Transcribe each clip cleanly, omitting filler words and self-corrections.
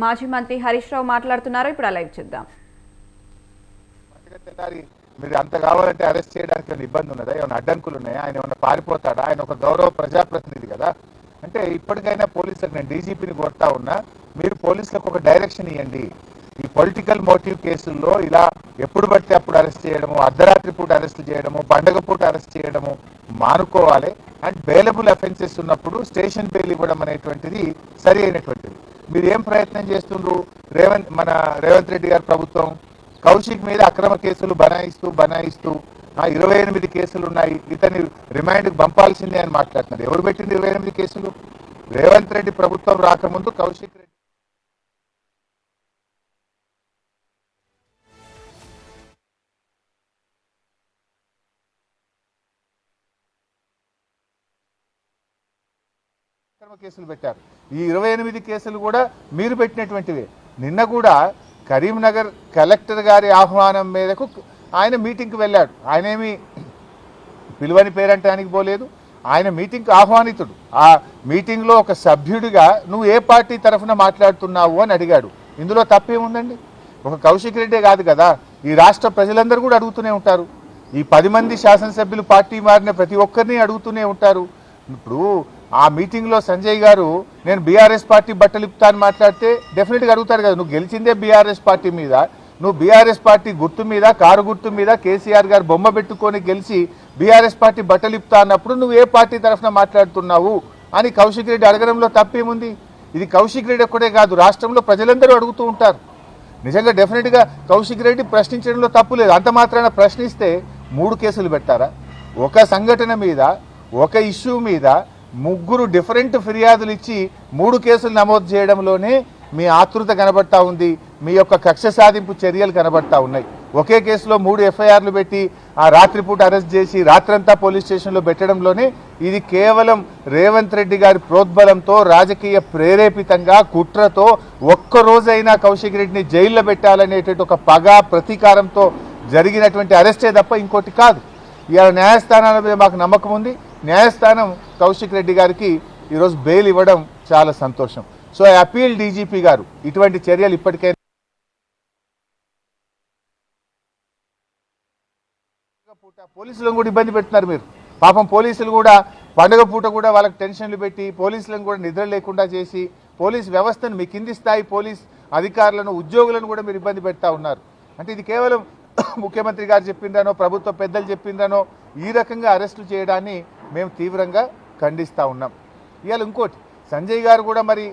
మాజీ మంత్రి హరీష్ రావు మాట్లాడుతున్నారు. ఇప్పుడు లైవ్ చూద్దాం. మీరు అంత కావాలంటే అరెస్ట్ చేయడానికి ఏమైనా ఇబ్బంది ఉన్నదా? ఏమైనా అడ్డంకులు ఉన్నాయా? ఆయన ఏమైనా పారిపోతాడా? ఆయన ఒక గౌరవ ప్రజాప్రతినిధి కదా. అంటే ఇప్పటికైనా పోలీసులకు నేను డీజీపీని కొడతా ఉన్నా, మీరు పోలీసులకు ఒక డైరెక్షన్ ఇవ్వండి. ఈ పొలిటికల్ మోటివ్ కేసుల్లో ఇలా ఎప్పుడు పడితే అప్పుడు అరెస్ట్ చేయడము, అర్ధరాత్రి పూట అరెస్ట్ చేయడము, పండగ పూట అరెస్ట్ చేయడము మానుకోవాలి. అండ్ బెయిలబుల్ అఫెన్సెస్ ఉన్నప్పుడు స్టేషన్ బెయిల్ ఇవ్వడం అనేటువంటిది సరి అయినటువంటిది. మీరు ఏం ప్రయత్నం చేస్తుండ్రు? రేవంత్ రెడ్డి గారి ప్రభుత్వం కౌశిక్ మీద అక్రమ కేసులు బనాయిస్తూ 28 కేసులు ఉన్నాయి, ఇతని రిమాండ్కి పంపాల్సిందే అని మాట్లాడుతున్నారు. ఎవరు పెట్టింది 28 కేసులు? రేవంత్ రెడ్డి ప్రభుత్వం రాకముందు కౌశిక్ రెడ్డి అక్రమ కేసులు పెట్టారు. ఈ 28 కేసులు కూడా మీరు పెట్టినటువంటివే. నిన్న కూడా కరీంనగర్ కలెక్టర్ గారి ఆహ్వానం మేరకు ఆయన మీటింగ్కి వెళ్ళాడు. ఆయనేమి పిలువని పేరంటానికి పోలేదు, ఆయన మీటింగ్కి ఆహ్వానితుడు. ఆ మీటింగ్లో ఒక సభ్యుడిగా నువ్వు ఏ పార్టీ తరఫున మాట్లాడుతున్నావు అని అడిగాడు. ఇందులో తప్పేముందండి? ఒక కౌశిక్ రెడ్డే కాదు కదా, ఈ రాష్ట్ర ప్రజలందరూ కూడా అడుగుతూనే ఉంటారు. ఈ 10 మంది శాసనసభ్యులు పార్టీ మారిన ప్రతి ఒక్కరిని అడుగుతూనే ఉంటారు. ఇప్పుడు ఆ మీటింగ్లో సంజయ్ గారు నేను బీఆర్ఎస్ పార్టీ బట్టలిప్తా అని మాట్లాడితే డెఫినెట్గా అడుగుతారు కదా, నువ్వు గెలిచిందే బీఆర్ఎస్ పార్టీ మీద, నువ్వు బీఆర్ఎస్ పార్టీ గుర్తు మీద, కారు గుర్తు మీద కేసీఆర్ గారు బొమ్మ పెట్టుకొని గెలిచి బీఆర్ఎస్ పార్టీ బట్టలిప్తా అన్నప్పుడు నువ్వు ఏ పార్టీ తరఫున మాట్లాడుతున్నావు అని కౌశిక్ రెడ్డి అడగడంలో తప్పేముంది? ఇది కౌశిక్ రెడ్డి ఒక్కడే కాదు, రాష్ట్రంలో ప్రజలందరూ అడుగుతూ ఉంటారు. నిజంగా డెఫినెట్గా కౌశిక్ రెడ్డి ప్రశ్నించడంలో తప్పు లేదు. అంత మాత్రాన ప్రశ్నిస్తే 3 కేసులు పెట్టారా? ఒక సంఘటన మీద, ఒక ఇష్యూ మీద 3 డిఫరెంట్ ఫిర్యాదులు ఇచ్చి 3 కేసులు నమోదు చేయడంలోనే మీ ఆతృత కనబడతా ఉంది, మీ యొక్క కక్ష సాధింపు చర్యలు కనబడతా ఉన్నాయి. ఒకే కేసులో 3 ఎఫ్ఐఆర్లు పెట్టి ఆ రాత్రిపూట అరెస్ట్ చేసి రాత్రంతా పోలీస్ స్టేషన్లో పెట్టడంలోనే ఇది కేవలం రేవంత్ రెడ్డి గారి ప్రోద్బలంతో, రాజకీయ ప్రేరేపితంగా, కుట్రతో ఒక్కరోజైనా కౌశిక్ రెడ్డిని జైల్లో పెట్టాలనేటువంటి ఒక పగ ప్రతీకారంతో జరిగినటువంటి అరెస్టే తప్ప ఇంకోటి కాదు. ఇవాళ న్యాయస్థానాల మీద మాకు నమ్మకం ఉంది. న్యాయస్థానం కౌశిక్ రెడ్డి గారికి ఈరోజు బెయిల్ ఇవ్వడం చాలా సంతోషం. సో ఐ అపీల్ డీజీపీ గారు, ఇటువంటి చర్యలు ఇప్పటికైనా పోలీసులను కూడా ఇబ్బంది పెడుతున్నారు మీరు. పాపం పోలీసులు కూడా పండుగ పూట కూడా వాళ్ళకి టెన్షన్లు పెట్టి పోలీసులను కూడా నిద్ర లేకుండా చేసి పోలీస్ వ్యవస్థను, మీ కింది స్థాయి పోలీస్ అధికారులను, ఉద్యోగులను కూడా మీరు ఇబ్బంది పెడతా ఉన్నారు. అంటే ఇది కేవలం ముఖ్యమంత్రి గారు చెప్పిందనో, ప్రభుత్వ పెద్దలు చెప్పిందనో ఈ రకంగా అరెస్టులు చేయడాన్ని మేము తీవ్రంగా ఖండిస్తూ ఉన్నాం. ఇవాళ ఇంకోటి, సంజయ్ గారు కూడా మరి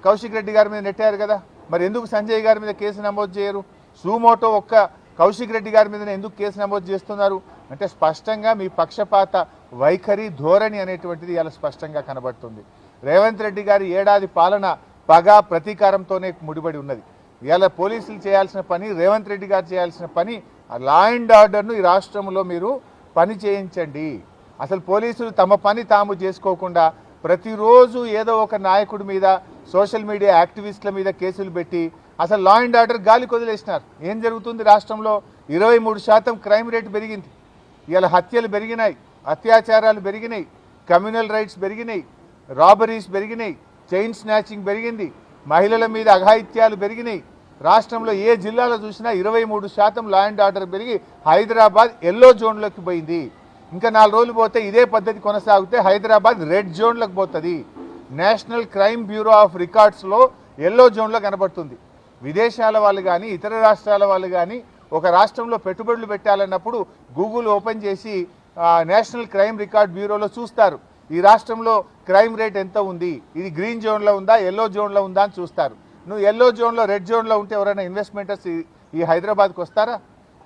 కౌశిక్ రెడ్డి గారి మీద నెట్టారు కదా, మరి ఎందుకు సంజయ్ గారి మీద కేసు నమోదు చేయరు? సుమోటో ఒక్క కౌశిక్ రెడ్డి గారి మీద ఎందుకు కేసు నమోదు చేస్తున్నారు అంటే స్పష్టంగా మీ పక్షపాత వైఖరి, ధోరణి అనేటువంటిది ఇలా స్పష్టంగా కనబడుతుంది. రేవంత్ రెడ్డి గారి ఏడాది పాలన పగ, ప్రతీకారంతోనే ముడిపడి ఉన్నది. ఇలా పోలీసులు చేయాల్సిన పని, రేవంత్ రెడ్డి గారు చేయాల్సిన పని, లా అండ్ ఆర్డర్ను ఈ రాష్ట్రంలో మీరు పని చేయించండి. అసలు పోలీసులు తమ పని తాము చేసుకోకుండా ప్రతిరోజు ఏదో ఒక నాయకుడి మీద, సోషల్ మీడియా యాక్టివిస్టుల మీద కేసులు పెట్టి అసలు లా అండ్ ఆర్డర్ గాలికి వదిలేసినారు. ఏం జరుగుతుంది? రాష్ట్రంలో 23% క్రైమ్ రేటు పెరిగింది. ఇలా హత్యలు పెరిగినాయి, అత్యాచారాలు పెరిగినాయి, కమ్యూనల్ రైట్స్ పెరిగినాయి, రాబరీస్ పెరిగినాయి, చైన్ స్నాచింగ్ పెరిగింది, మహిళల మీద అఘాయిత్యాలు పెరిగినాయి. రాష్ట్రంలో ఏ జిల్లాలో చూసినా 23% లా అండ్ ఆర్డర్ పెరిగి హైదరాబాద్ ఎల్లో జోన్లోకి పోయింది. ఇంకా 4 రోజులు పోతే ఇదే పద్ధతి కొనసాగితే హైదరాబాద్ రెడ్ జోన్లోకి పోతుంది. నేషనల్ క్రైమ్ బ్యూరో ఆఫ్ రికార్డ్స్లో ఎల్లో జోన్లో కనబడుతుంది. విదేశాల వాళ్ళు కానీ, ఇతర రాష్ట్రాల వాళ్ళు కానీ ఒక రాష్ట్రంలో పెట్టుబడులు పెట్టాలన్నప్పుడు గూగుల్ ఓపెన్ చేసి నేషనల్ క్రైమ్ రికార్డ్ బ్యూరోలో చూస్తారు, ఈ రాష్ట్రంలో క్రైమ్ రేట్ ఎంత ఉంది, ఇది గ్రీన్ జోన్లో ఉందా, ఎల్లో జోన్లో ఉందా అని చూస్తారు. నువ్వు ఎల్లో జోన్లో, రెడ్ జోన్లో ఉంటే ఎవరైనా ఇన్వెస్ట్మెంటర్స్ ఈ హైదరాబాద్కి వస్తారా?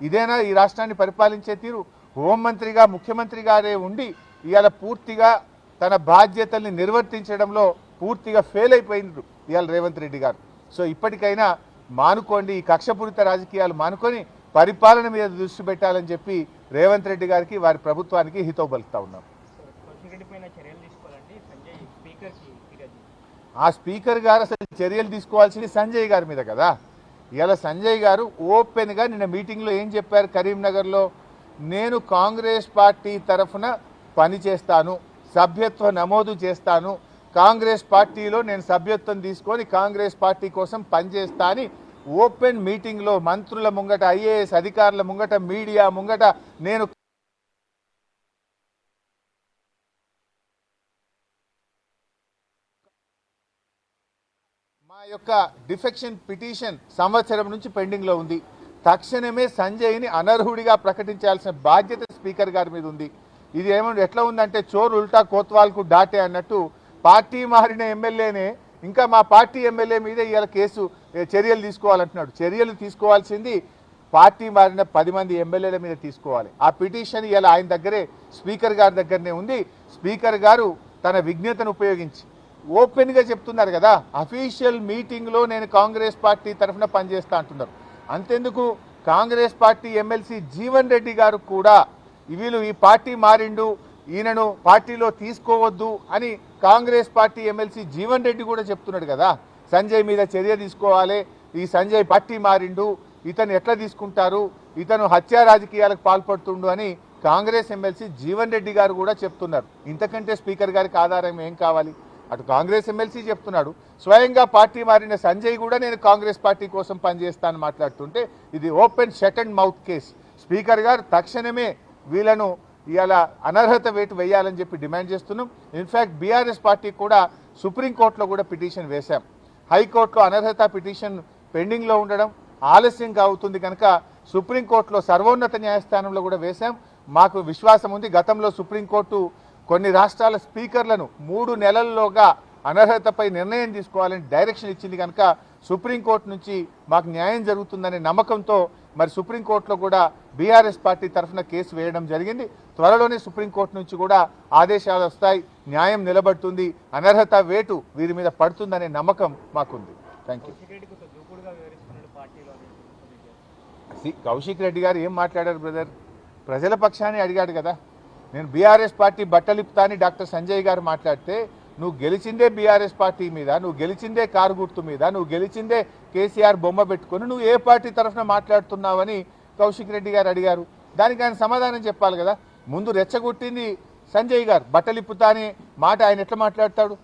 ఇదేనా ఈ రాష్ట్రాన్ని పరిపాలించే తీరు? హోంమంత్రిగా ముఖ్యమంత్రి గారే ఉండి ఇవాళ పూర్తిగా తన బాధ్యతల్ని నిర్వర్తించడంలో పూర్తిగా ఫెయిల్ అయిపోయింది ఇవాళ రేవంత్ రెడ్డి గారు. సో ఇప్పటికైనా మానుకోండి, ఈ కక్షపూరిత రాజకీయాలు మానుకొని పరిపాలన మీద దృష్టి పెట్టాలని చెప్పి రేవంత్ రెడ్డి గారికి, వారి ప్రభుత్వానికి హితవు పలుకుతా ఉన్నాం. ఆ స్పీకర్ గారు అసలు చర్యలు తీసుకోవాల్సింది సంజయ్ గారి మీద కదా. ఇలా సంజయ్ గారు ఓపెన్గా నిన్న మీటింగ్లో ఏం చెప్పారు కరీంనగర్లో? నేను కాంగ్రెస్ పార్టీ తరఫున పని చేస్తాను, సభ్యత్వ నమోదు చేస్తాను, కాంగ్రెస్ పార్టీలో నేను సభ్యత్వం తీసుకొని కాంగ్రెస్ పార్టీ కోసం పనిచేస్తా అని ఓపెన్ మీటింగ్లో మంత్రుల ముంగట, ఐఏఎస్ అధికారుల ముంగట, మీడియా ముంగట నేను మా యొక్క డిఫెక్షన్ పిటిషన్ సంవత్సరం నుంచి పెండింగ్లో ఉంది. తక్షణమే సంజయ్ని అనర్హుడిగా ప్రకటించాల్సిన బాధ్యత స్పీకర్ గారి మీద ఉంది. ఇది ఎట్లా ఉందంటే చోరు ఉల్టా కోత్వాల్కు డాటే అన్నట్టు పార్టీ మారిన ఎమ్మెల్యేనే ఇంకా మా పార్టీ ఎమ్మెల్యే మీద ఇవాళ చర్యలు తీసుకోవాలంటున్నాడు. చర్యలు తీసుకోవాల్సింది పార్టీ మారిన 10 మంది ఎమ్మెల్యేల మీద తీసుకోవాలి. ఆ పిటిషన్ ఇవాళ ఆయన దగ్గరే స్పీకర్ గారి దగ్గరనే ఉంది. స్పీకర్ గారు తన విజ్ఞతను ఉపయోగించి ఓపెన్గా చెప్తున్నారు కదా, అఫీషియల్ మీటింగ్లో నేను కాంగ్రెస్ పార్టీ తరఫున పనిచేస్తా అంటున్నారు. అంతెందుకు కాంగ్రెస్ పార్టీ ఎమ్మెల్సీ జీవన్ రెడ్డి గారు కూడా వీళ్ళు ఈ పార్టీ మారిండు, ఈయనను పార్టీలో తీసుకోవద్దు అని కాంగ్రెస్ పార్టీ ఎమ్మెల్సీ జీవన్ రెడ్డి కూడా చెప్తున్నాడు కదా. సంజయ్ మీద చర్య తీసుకోవాలి, ఈ సంజయ్ పార్టీ మారిండు, ఇతను ఎట్లా తీసుకుంటారు, ఇతను హత్యా రాజకీయాలకు పాల్పడుతుండు అని కాంగ్రెస్ ఎమ్మెల్సీ జీవన్ రెడ్డి గారు కూడా చెప్తున్నారు. ఇంతకంటే స్పీకర్ గారికి ఆధారం ఏం కావాలి? అటు కాంగ్రెస్ ఎమ్మెల్సీ చెప్తున్నాడు, స్వయంగా పార్టీ మారిన సంజయ్ కూడా నేను కాంగ్రెస్ పార్టీ కోసం పనిచేస్తానని మాట్లాడుతుంటే ఇది open shut and mouth case. Speaker గారు తక్షణమే వీళ్ళను ఇవాళ అనర్హత వేటు వేయాలని చెప్పి డిమాండ్ చేస్తున్నాం. ఇన్ఫ్యాక్ట్ బీఆర్ఎస్ పార్టీ కూడా సుప్రీంకోర్టులో కూడా పిటిషన్ వేశాం. హైకోర్టులో అనర్హత పిటిషన్ పెండింగ్లో ఉండడం ఆలస్యంగా అవుతుంది కనుక సుప్రీంకోర్టులో సర్వోన్నత న్యాయస్థానంలో కూడా వేశాం. మాకు విశ్వాసం ఉంది, గతంలో సుప్రీంకోర్టు కొన్ని రాష్ట్రాల స్పీకర్లను 3 నెలల్లోగా అనర్హతపై నిర్ణయం తీసుకోవాలని డైరెక్షన్ ఇచ్చింది కనుక సుప్రీంకోర్టు నుంచి మాకు న్యాయం జరుగుతుందనే నమ్మకంతో మరి సుప్రీంకోర్టులో కూడా బీఆర్ఎస్ పార్టీ తరఫున కేసు వేయడం జరిగింది. త్వరలోనే సుప్రీంకోర్టు నుంచి కూడా ఆదేశాలు వస్తాయి, న్యాయం నిలబడుతుంది, అనర్హత వేటు వీరి మీద పడుతుందనే నమ్మకం మాకుంది. Thank you. కౌశిక్ రెడ్డి గారు ఏం మాట్లాడారు బ్రదర్? ప్రజల పక్షాన్ని అడిగాడు కదా. నేను బీఆర్ఎస్ పార్టీ బట్టలిప్తా అని డాక్టర్ సంజయ్ గారు మాట్లాడితే నువ్వు గెలిచిందే బీఆర్ఎస్ పార్టీ మీద, నువ్వు గెలిచిందే కారు గుర్తు మీద, నువ్వు గెలిచిందే కేసీఆర్ బొమ్మ పెట్టుకొని నువ్వు ఏ పార్టీ తరఫున మాట్లాడుతున్నావని కౌశిక్ రెడ్డి గారు అడిగారు. దానికి ఆయన సమాధానం చెప్పాలి కదా. ముందు రెచ్చగొట్టింది సంజయ్ గారు, బట్టలిప్పుతా అనే మాట ఆయన ఎట్లా మాట్లాడతాడు?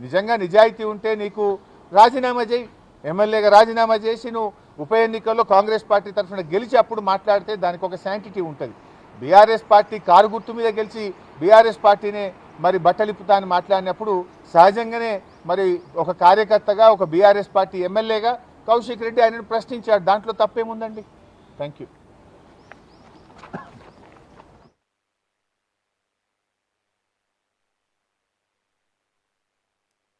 నిజంగా నిజాయితీ ఉంటే నీకు రాజీనామా చేయి, ఎమ్మెల్యేగా రాజీనామా చేసి నువ్వు ఉప ఎన్నికల్లో కాంగ్రెస్ పార్టీ తరఫున గెలిచి అప్పుడు మాట్లాడితే దానికి ఒక శాంటిటీ ఉంటుంది. బీఆర్ఎస్ పార్టీ కారు గుర్తు మీద గెలిచి బీఆర్ఎస్ పార్టీనే మరి బట్టలిప్పుతా అని మాట్లాడినప్పుడు సహజంగానే మరి ఒక కార్యకర్తగా, ఒక బీఆర్ఎస్ పార్టీ ఎమ్మెల్యేగా కౌశిక్ రెడ్డి ఆయనను ప్రశ్నించాడు. దాంట్లో తప్పేముందండి? Thank you.